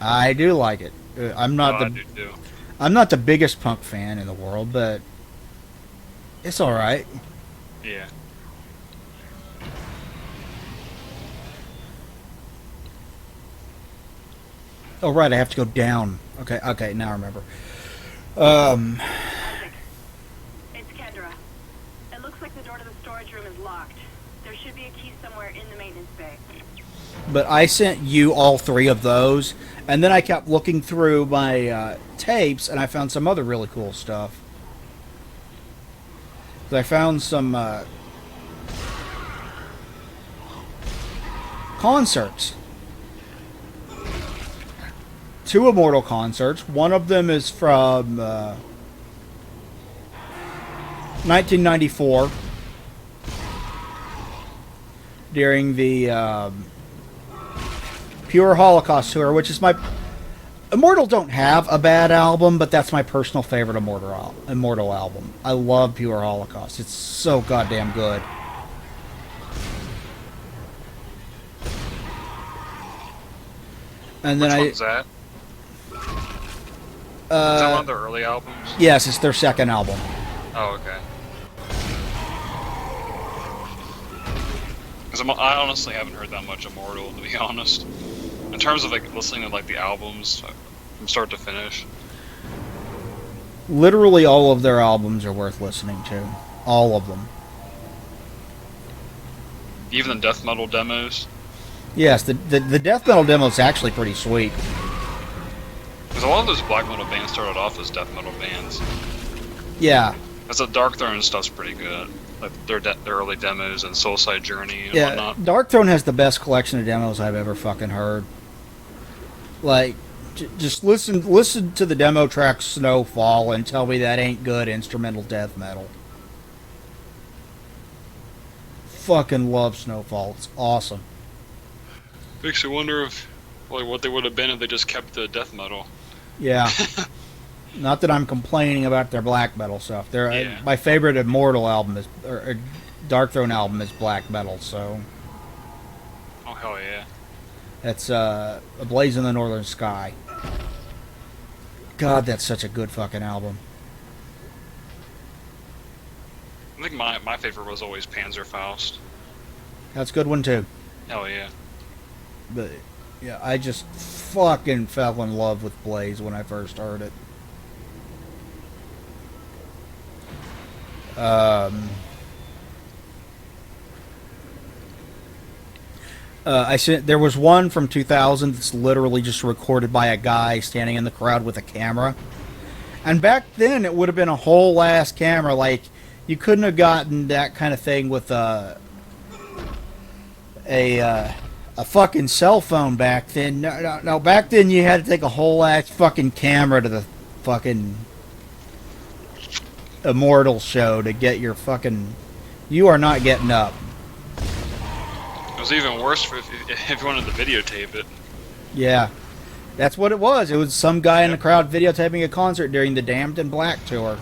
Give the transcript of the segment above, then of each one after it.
I do like it. Oh, I do too. I'm not the biggest punk fan in the world, but it's all right. Yeah. Oh right, I have to go down. Okay, okay, now I remember. Um, Isaac, it's Kendra. It looks like the door to the storage room is locked. There should be a key somewhere in the maintenance bay. but I sent you all three of those, and then I kept looking through my tapes, and I found some other really cool stuff. I found some concerts. Two Immortal concerts. One of them is from 1994 during the Pure Holocaust tour, which is my Immortal don't have a bad album, but that's my personal favorite Immortal album. I love Pure Holocaust. It's so goddamn good. And then Which one's that? Is that one of their early albums? yes, it's their second album. Oh, okay. Because I honestly haven't heard that much Immortal, to be honest. In terms of like listening to like the albums from start to finish. Literally all of their albums are worth listening to. All of them. Even the death metal demos. Yes, the death metal demo is actually pretty sweet. Because a lot of those black metal bands started off as death metal bands. Yeah, Because the Dark Throne stuff's pretty good. Like their early demos and Soulside Journey and yeah. whatnot. Darkthrone has the best collection of demos I've ever fucking heard. Like, just listen to the demo track Snowfall and tell me that ain't good instrumental death metal. Fucking love Snowfall. It's awesome. Makes you wonder if like what they would have been if they just kept the death metal. Yeah. Not that I'm complaining about their black metal stuff. Yeah. My favorite Immortal album is, or Darkthrone album is black metal. So Oh hell yeah. that's A Blaze in the Northern Sky. God, that's such a good fucking album. I think my favorite was always Panzerfaust. That's a good one too. Hell yeah. But yeah, I just fucking fell in love with Blaze when I first heard it. There was one from 2000 that's literally just recorded by a guy standing in the crowd with a camera. And back then, it would have been a whole ass camera. Like, you couldn't have gotten that kind of thing with a fucking cell phone back then. No, back then you had to take a whole ass fucking camera to the fucking Immortal show to get your fucking. You are not getting up. It was even worse if you wanted to videotape it. Yeah, that's what it was. It was some guy in the crowd videotaping a concert during the Damned in Black tour.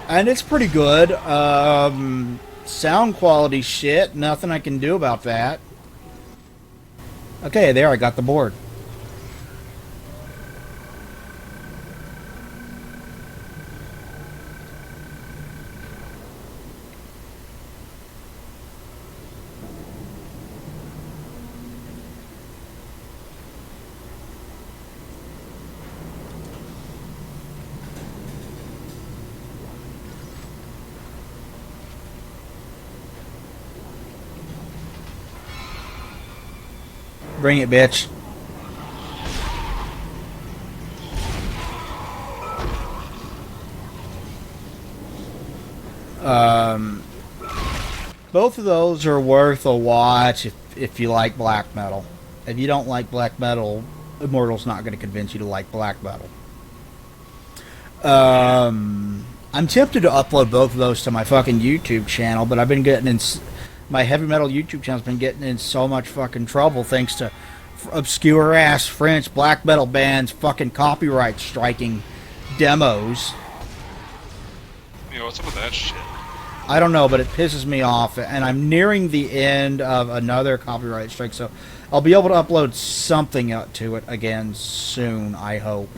And it's pretty good. Sound quality shit. Nothing I can do about that. Okay, there, I got the board. Bring it, bitch. Both of those are worth a watch if you like black metal. If you don't like black metal, Immortal's not going to convince you to like black metal. I'm tempted to upload both of those to my fucking YouTube channel, but I've been getting in. My heavy metal YouTube channel's been getting in so much fucking trouble thanks to obscure ass French black metal bands fucking copyright striking demos. You know, what's up with that shit? I don't know, but it pisses me off, and I'm nearing the end of another copyright strike, so I'll be able to upload something out to it again soon, I hope.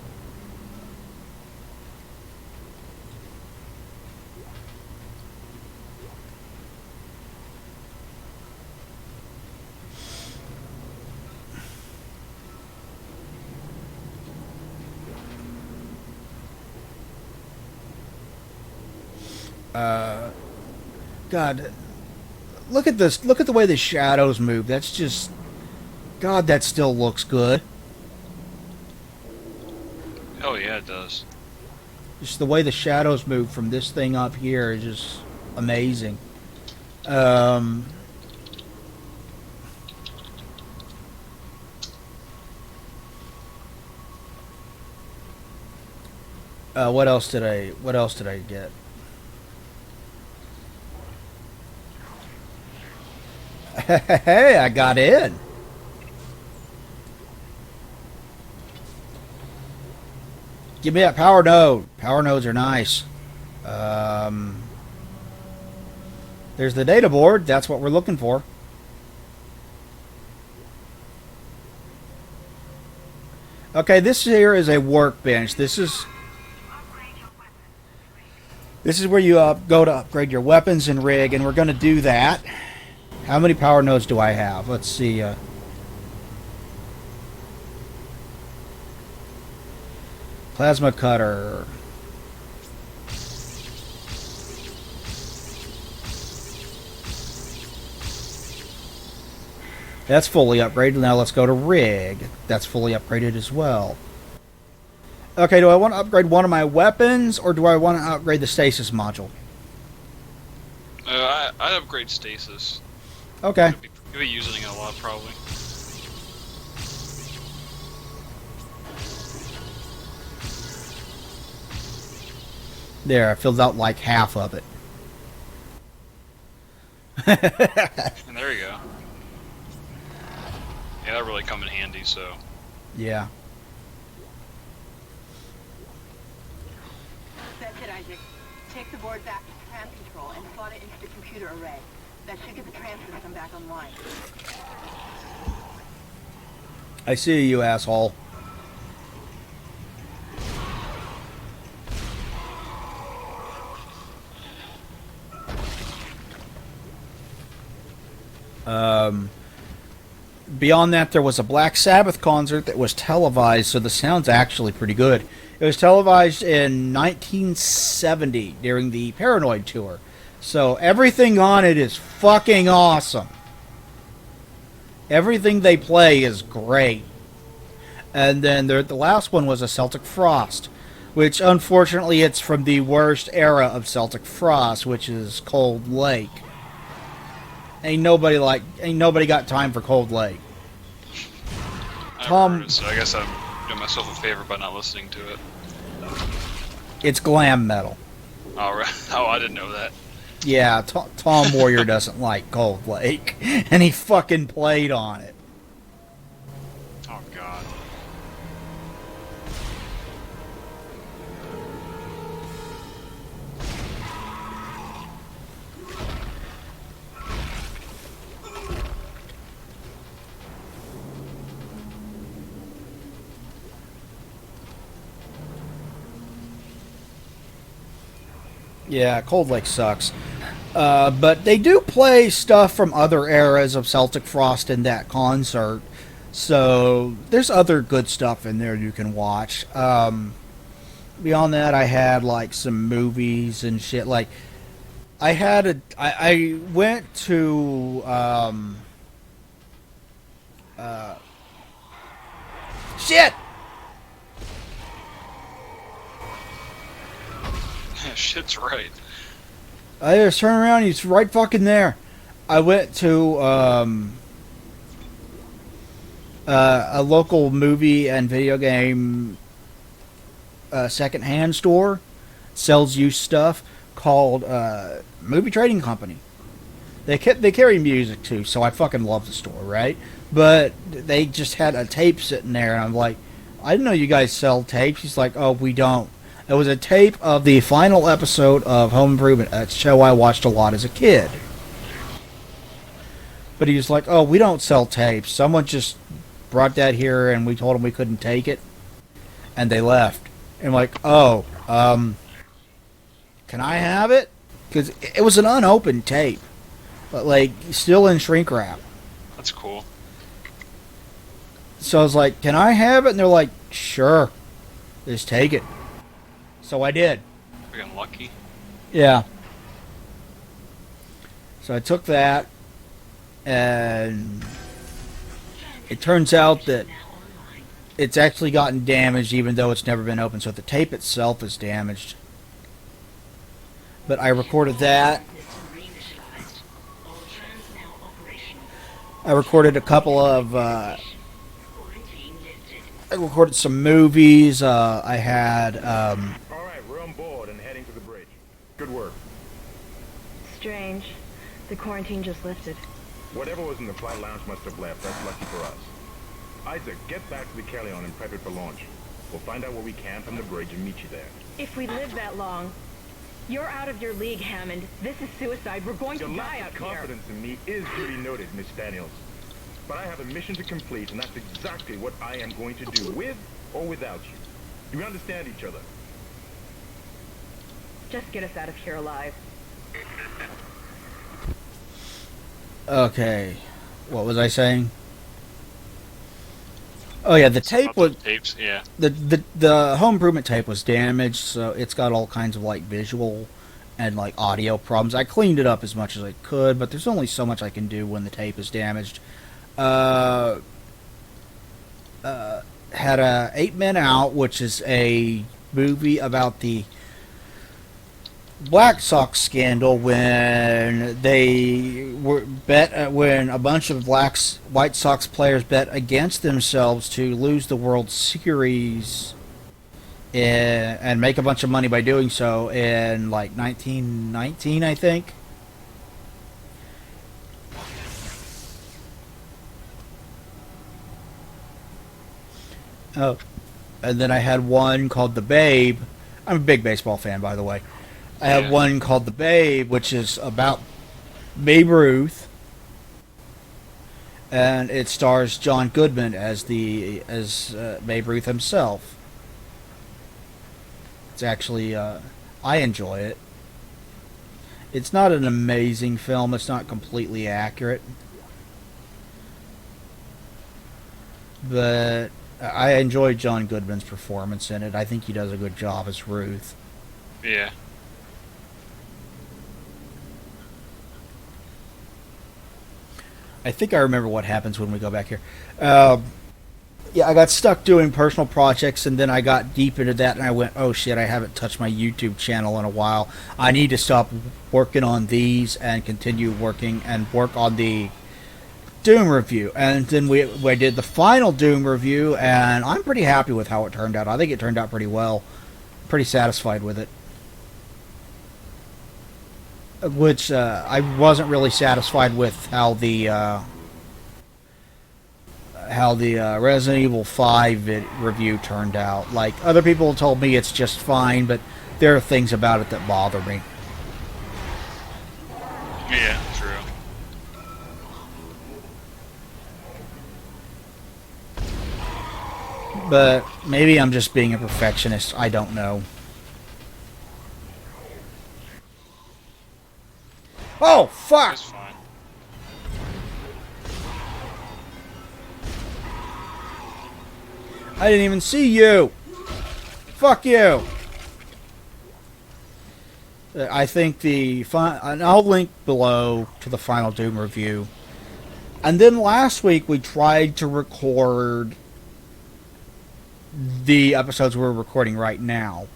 God, look at this. Look at the way the shadows move. That's just... God, that still looks good. Oh yeah, it does. Just the way the shadows move from this thing up here is just amazing. What else did I get? Hey, I got in. Give me that power node. Power nodes are nice. There's the data board. That's what we're looking for. Okay, this here is a workbench. This is where you go to upgrade your weapons and rig, and we're going to do that. How many power nodes do I have? Let's see. Plasma cutter. That's fully upgraded. Now let's go to rig. That's fully upgraded as well. Okay, do I want to upgrade one of my weapons, or do I want to upgrade the stasis module? I'd upgrade stasis. Okay. You'll be using it a lot, probably. There, I filled out like half of it. And there you go. Yeah, that really come in handy, so... Yeah. That's it, Isaac. Take the board back to tram control and slot it into the computer array. That should get the tram system back online. I see you, asshole. Beyond that, there was a Black Sabbath concert that was televised, so the sound's actually pretty good. It was televised in 1970 during the Paranoid tour. So everything on it is fucking awesome. Everything they play is great. And then the last one was a Celtic Frost, which unfortunately it's from the worst era of Celtic Frost, which is Cold Lake. Ain't nobody got time for Cold Lake. I've heard it, so I guess I'm doing myself a favor by not listening to it. It's glam metal. All right. Oh, I didn't know that. Yeah, Tom Warrior doesn't like Cold Lake, and he fucking played on it. Oh God. Yeah, Cold Lake sucks. But they do play stuff from other eras of Celtic Frost in that concert. So there's other good stuff in there you can watch. Beyond that, I had like some movies and shit. Like I went to shit. Shit's right. I just turned around. He's right fucking there. I went to a local movie and video game secondhand store. Sells used stuff called Movie Trading Company. They carry music too, so I fucking love the store, right? But they just had a tape sitting there, and I'm like, I didn't know you guys sell tapes. He's like, oh, we don't. It was a tape of the final episode of Home Improvement, a show I watched a lot as a kid. But he was like, "Oh, we don't sell tapes. Someone just brought that here, and we told them we couldn't take it, and they left." And I'm like, "Oh, can I have it?" Because it was an unopened tape, but like still in shrink wrap. That's cool. So I was like, "Can I have it?" And they're like, "Sure, just take it." So I did. We're getting lucky. Yeah. So I took that, and it turns out that it's actually gotten damaged even though it's never been opened. So the tape itself is damaged. But I recorded that. I recorded a couple of... I recorded some movies. I had... All right, we're on board and heading to the bridge. Good work. Strange. The quarantine just lifted. Whatever was in the flight lounge must have left. That's lucky for us. Isaac, get back to the Kellion and prep it for launch. We'll find out where we can from the bridge and meet you there. If we live that long, you're out of your league, Hammond. This is suicide. We're going Your to die lack out of here. confidence in me is duly noted, Miss Daniels. But I have a mission to complete, and that's exactly what I am going to do, with or without you. Do we understand each other? Just get us out of here alive. Okay. What was I saying? Oh yeah, the tape was... Tapes, yeah. The Home Improvement tape was damaged, so it's got all kinds of like visual and like audio problems. I cleaned it up as much as I could, but there's only so much I can do when the tape is damaged. Had a 8 Men Out, which is a movie about the Black Sox scandal when they were when a bunch of White Sox players bet against themselves to lose the World Series and make a bunch of money by doing so in like 1919, I think. Oh, and then I had one called The Babe. I'm a big baseball fan, by the way. I have Yeah. one called The Babe, which is about Babe Ruth, and it stars John Goodman as Babe Ruth himself. It's actually I enjoy it. It's not an amazing film. It's not completely accurate, but I enjoy John Goodman's performance in it. I think he does a good job as Ruth. Yeah. I think I remember what happens when we go back here. Yeah, I got stuck doing personal projects, and then I got deep into that, and I went, oh shit, I haven't touched my YouTube channel in a while. I need to stop working on these and continue working and work on the Doom review. And then we did the final Doom review, and I'm pretty happy with how it turned out. I think it turned out pretty well. Pretty satisfied with it. Which I wasn't really satisfied with how the Resident Evil 5 review turned out. Like, other people told me it's just fine, but there are things about it that bother me. Yeah, true. But maybe I'm just being a perfectionist. I don't know. Oh, fuck! It's fine. I didn't even see you! Fuck you! I think and I'll link below to the final Doom review. And then last week we tried to record the episodes we're recording right now.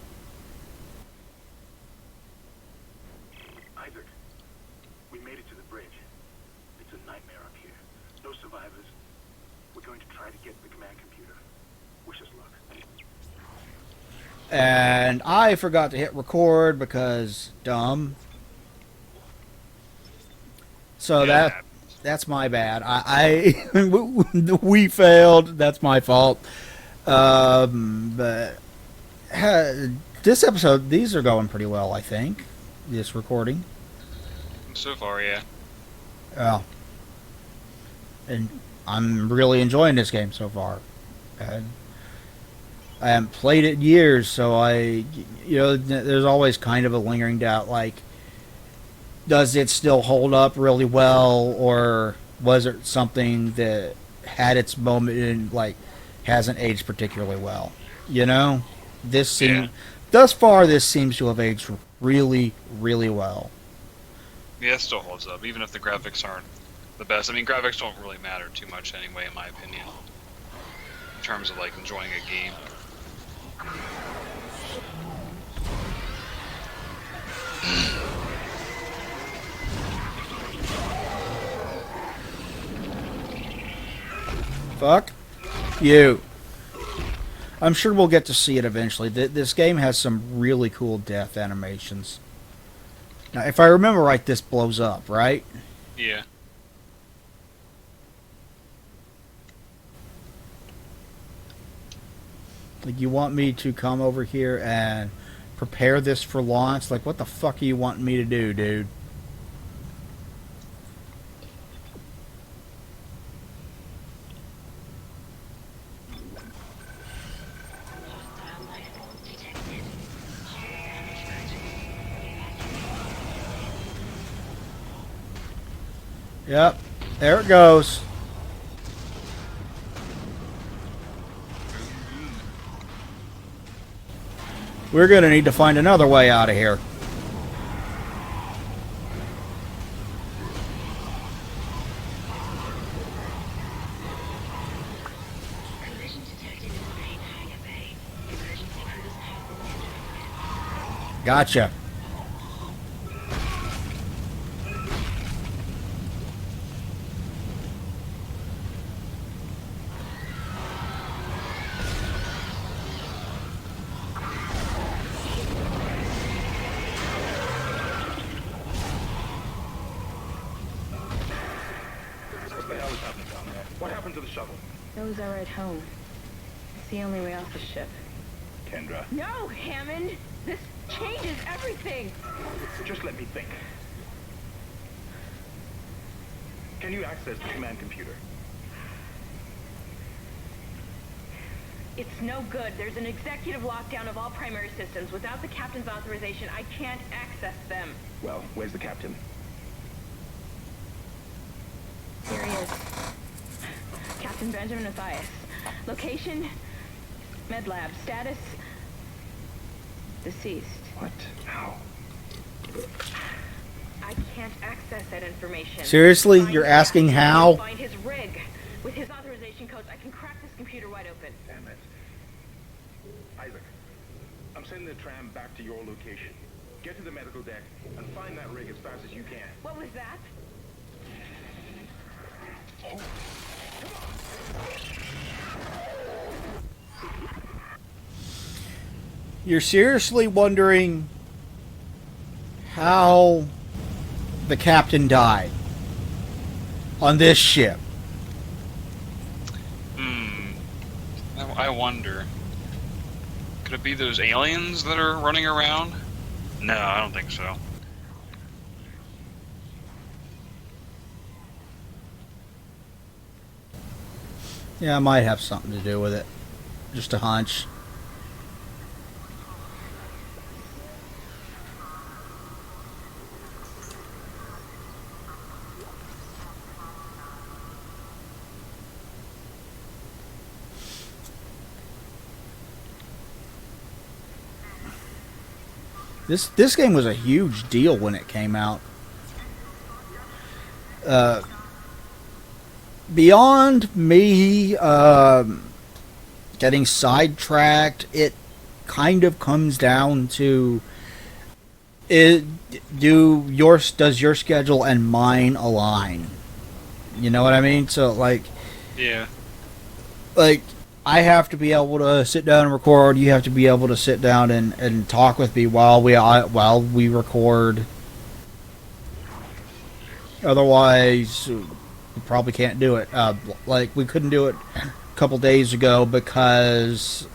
Isaac, we made it to the bridge. It's a nightmare up here. No survivors. We're going to try to get to the command computer. Wish us luck. And I forgot to hit record because dumb. So Yeah. that's my bad. We failed. That's my fault. But this episode, these are going pretty well, I think. This recording. So far, yeah. Oh. And I'm really enjoying this game so far. And I haven't played it in years, so there's always kind of a lingering doubt, like, does it still hold up really well, or was it something that had its moment and, like, hasn't aged particularly well? You know? Thus far, this seems to have aged really, really well. Yeah, it still holds up, even if the graphics aren't the best. I mean, graphics don't really matter too much anyway, in my opinion, in terms of, like, enjoying a game. Fuck you. I'm sure we'll get to see it eventually. This game has some really cool death animations. Now, if I remember right, this blows up, right? Yeah. Like, you want me to come over here and prepare this for launch? Like, what the fuck are you wanting me to do, dude? Yep, there it goes. We're gonna need to find another way out of here. Gotcha. What the hell is happening down there? What happened to the shuttle? That was our ride home. It's the only way off the ship. Kendra, No, Hammond! This changes everything! just let me think. Can you access the command computer? It's no good. There's an executive lockdown of all primary systems. Without the captain's authorization, I can't access them. Well, where's the captain? Here he is. Captain Benjamin Mathias. Location? Med lab. Status? Deceased. What? How? I can't access that information. Seriously? Find You're his asking captain, how? Find his rig. With his authorization codes, I can crack this computer wide open. Damn it. Isaac, I'm sending the tram back to your location. Get to the medical deck and find that rig as fast as you can. What was that? You're seriously wondering how the captain died on this ship? I wonder. Could it be those aliens that are running around? No, I don't think so. Yeah, it might have something to do with it. Just a hunch. This game was a huge deal when it came out. Beyond me getting sidetracked, it kind of comes down to does your schedule and mine align? You know what I mean? So Yeah. I have to be able to sit down and record. You have to be able to sit down and talk with me while we record. Otherwise, we probably can't do it. We couldn't do it a couple days ago because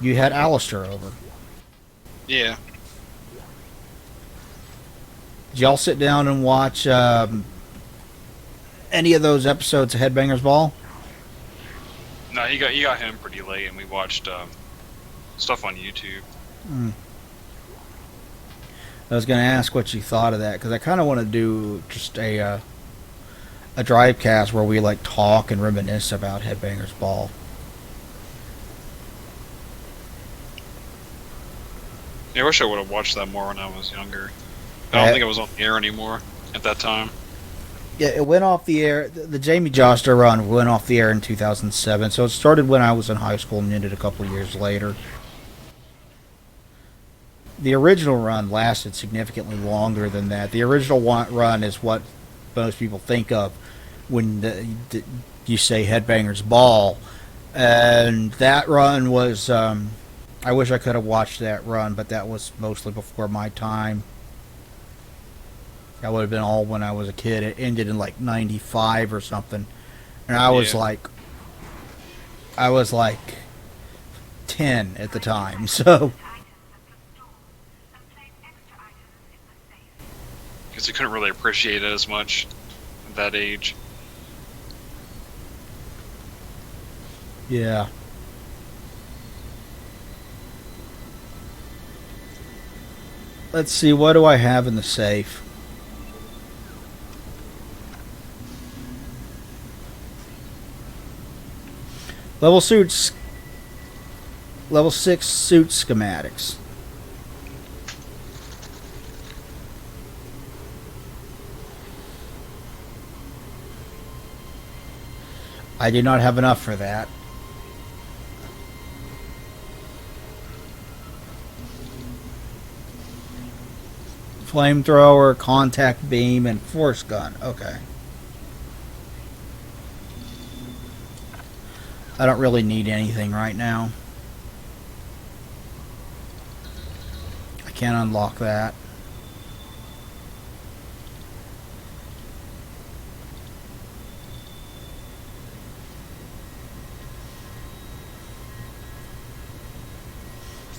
You had Alistair over. Yeah. Did y'all sit down and watch any of those episodes of Headbangers Ball? No, you got him pretty late, and we watched stuff on YouTube. I was going to ask what you thought of that, because I kind of want to do just a drive cast where we like talk and reminisce about Headbangers Ball. Yeah, I wish I would have watched that more when I was younger. I don't think it was on the air anymore at that time. Yeah, it went off the air. The Jamie Joster run went off the air in 2007, so it started when I was in high school and ended a couple of years later. The original run lasted significantly longer than that. The original run is what most people think of when you say Headbangers Ball. And that run was... I wish I could have watched that run, but that was mostly before my time. That would have been all when I was a kid. It ended in like 95 or something. And I was like 10 at the time, so... Because you couldn't really appreciate it as much at that age. Yeah. Let's see, what do I have in the safe? Level 6 suit schematics. I do not have enough for that. Flamethrower, contact beam, and force gun. Okay. I don't really need anything right now. I can't unlock that.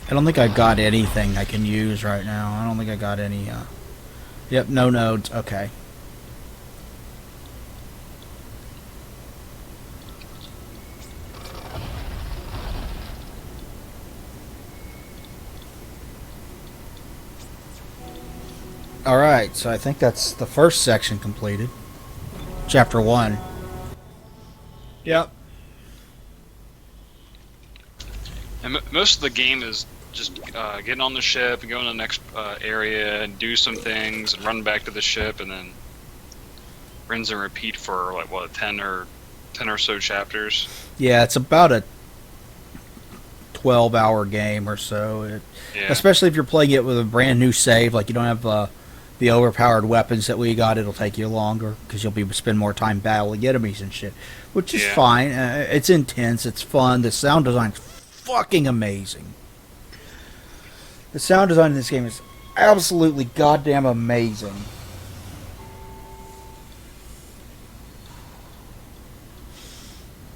I don't think I got anything I can use right now. I don't think I got any, Yep, no nodes. Okay. Alright, so I think that's the first section completed. Chapter 1. Yep. And most of the game is just getting on the ship and going to the next area and do some things and run back to the ship and then rinse and repeat for like what 10 or so chapters. Yeah, it's about a 12-hour game or so. Yeah. Especially if you're playing it with a brand new save, like you don't have the overpowered weapons that we got, it'll take you longer because you'll be spend more time battling enemies and shit, which is fine. It's intense, it's fun. The sound design's fucking amazing. The sound design in this game is absolutely goddamn amazing.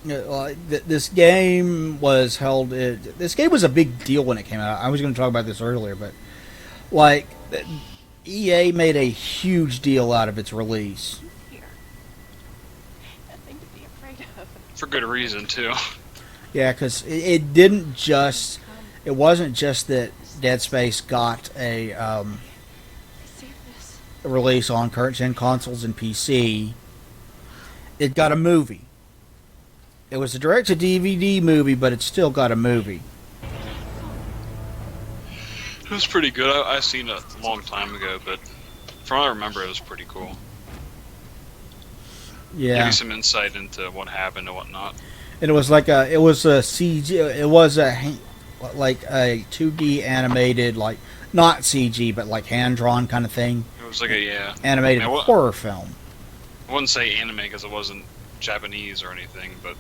This game was held. This game was a big deal when it came out. I was going to talk about this earlier, but like EA made a huge deal out of its release. Nothing to be afraid of. For good reason too. Yeah, because it didn't just. It wasn't just that Dead Space got a release on current-gen consoles and PC. It got a movie. It was a direct-to-DVD movie, but it still got a movie. It was pretty good. I seen it a long time ago, but from what I remember, it was pretty cool. Yeah. Give you some insight into what happened and whatnot. And it was like it was a CG. It was like a 2D animated, like not CG, but like hand-drawn kind of thing. It was like a animated horror film. I wouldn't say anime because it wasn't Japanese or anything, but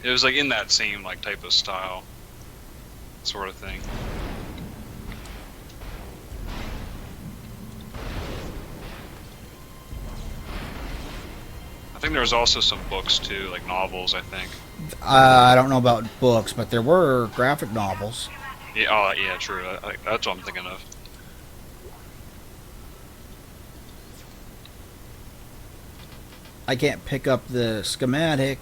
it was like in that same like type of style, sort of thing. I think there was also some books too, like novels, I think. I don't know about books, but there were graphic novels. Yeah, oh, yeah, true. That's what I'm thinking of. I can't pick up the schematic.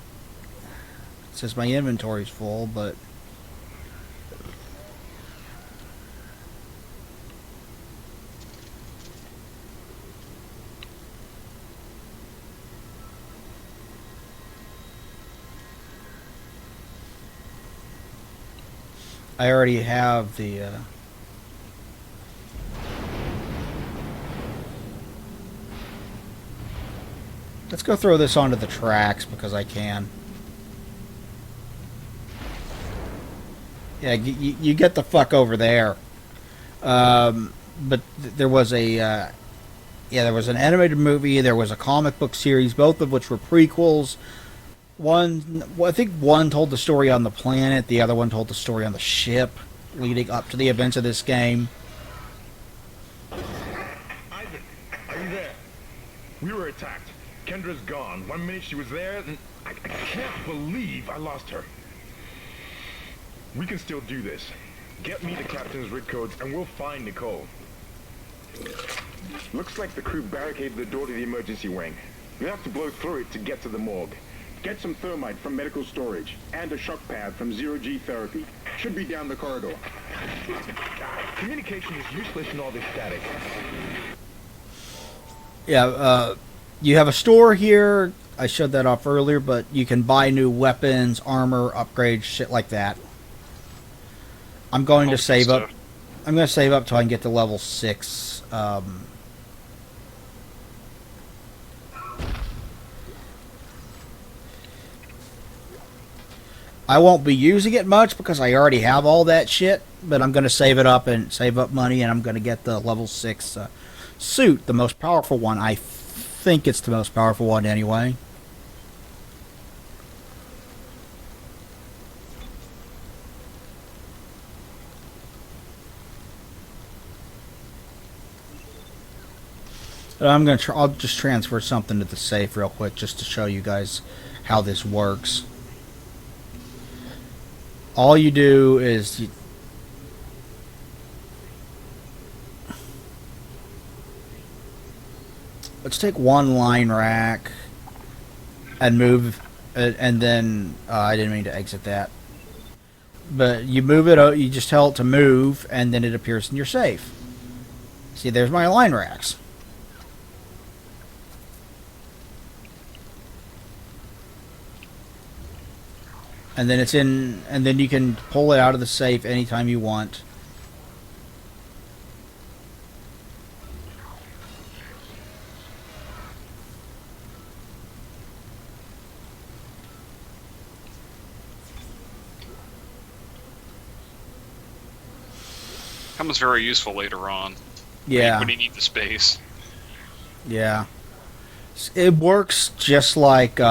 It says my inventory's full, but I already have the let's go throw this onto the tracks because I can. Yeah, you get the fuck over there. But there was a there was an animated movie, there was a comic book series, both of which were prequels. I think one told the story on the planet, the other one told the story on the ship leading up to the events of this game. Isaac, are you there? We were attacked. Kendra's gone. 1 minute she was there, and I can't believe I lost her. We can still do this. Get me the captain's rig codes, and we'll find Nicole. Looks like the crew barricaded the door to the emergency wing. We have to blow through it to get to the morgue. Get some thermite from medical storage, and a shock pad from zero-G therapy. Should be down the corridor. Communication is useless in all this static. Yeah, you have a store here. I showed that off earlier, but you can buy new weapons, armor, upgrades, shit like that. I'm going to save up. I'm going to save up till I can get to level 6. I won't be using it much because I already have all that shit, but I'm going to save it up and save up money, and I'm going to get the level 6 suit, the most powerful one. I think it's the most powerful one anyway. I'll just transfer something to the safe real quick just to show you guys how this works. All you do is let's take one line rack and move, and then I didn't mean to exit that. But you move it. You just tell it to move, and then it appears in your safe. See, there's my line racks. And then it's in, and then you can pull it out of the safe anytime you want. Comes very useful later on. Yeah. When you need the space. Yeah. It works just like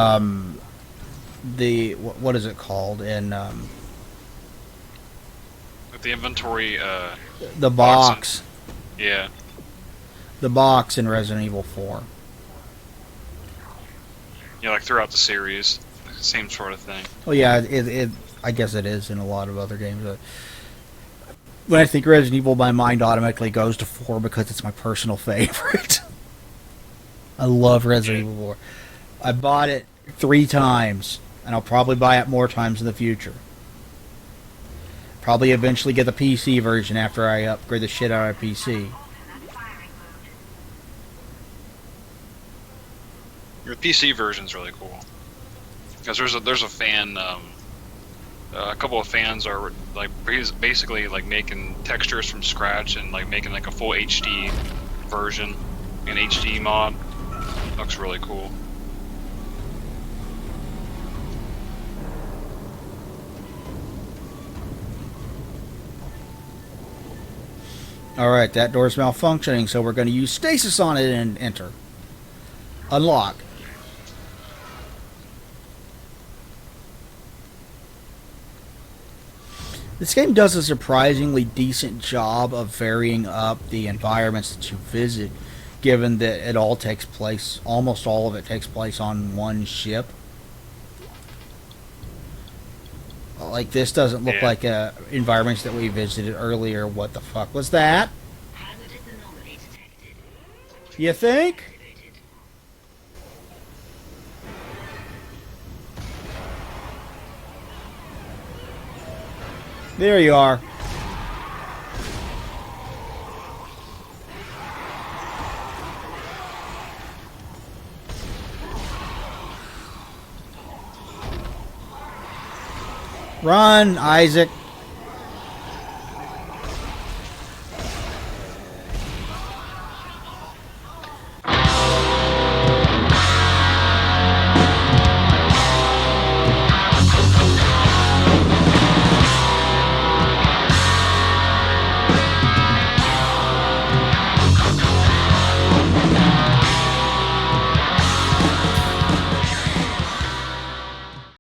the what is it called in With the inventory, the box. yeah. The box in Resident Evil 4. Yeah, like throughout the series. Same sort of thing. Oh yeah, it I guess it is in a lot of other games. When I think Resident Evil, my mind automatically goes to 4 because it's my personal favorite. I love Resident Evil 4. I bought it 3 times, and I'll probably buy it more times in the future. Probably eventually get the PC version after I upgrade the shit out of PC. Your PC version's really cool. Because there's a fan, a couple of fans are like basically like making textures from scratch and like making like a full HD version, an HD mod. Looks really cool. Alright, that door's malfunctioning, so we're going to use stasis on it and enter. Unlock. This game does a surprisingly decent job of varying up the environments that you visit, given that it all takes place, almost all of it takes place on one ship. like this doesn't look Yeah. like environments that we visited earlier. What the fuck was that? You think? There you are. Run, Isaac.